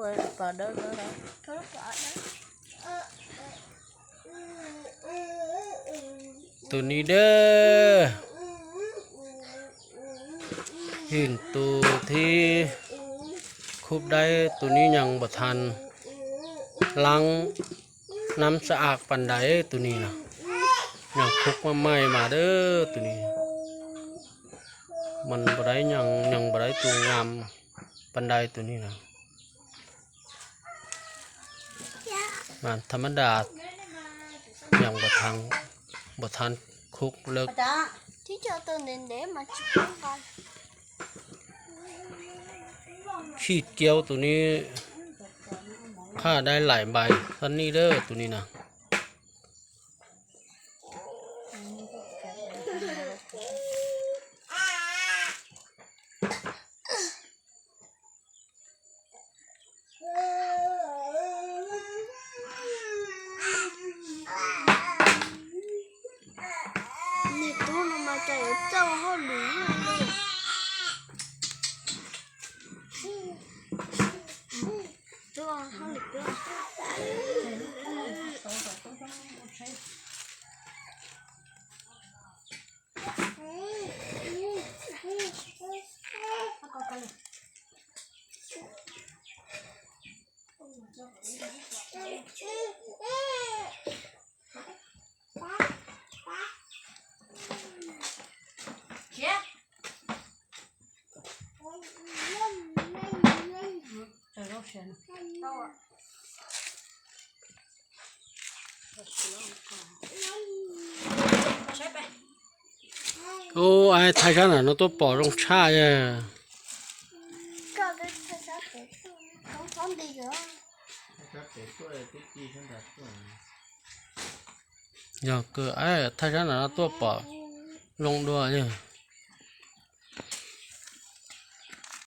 rồi bỏ đó đó đó thôi bỏ đó ตัวนี้เด้อหินตัวที่คุบได้ตัวนี้ยังบ่ทันล้างน้ำสะอาดปันใดตัวนี้นะยังคุกมาใหม่มาเด้อตัวนี้มันบ่ได้ยังบ่ได้ตัวงามปันใดตัวนี้นะมันธรรมดายังบ่ทันคุกเลิก ที่เจอตัวเด่นเด่นมาชิบกัน ขี้เกียวตัวนี้ผ้าได้หลายใบท่านนี้เด้อตัวนี้นะนี่ตัวมันมาจากเจ้าห้องหรือตัวห้องหรือตัวโอ้ไอ้ไทยกันน่ะnóตัวปอลงชาเนี่ย ก็ได้ภาษาเด็กต้องทำดีเหรอ giờ cửa ai thay ra là nó tua bỏ lông đùa nhỉ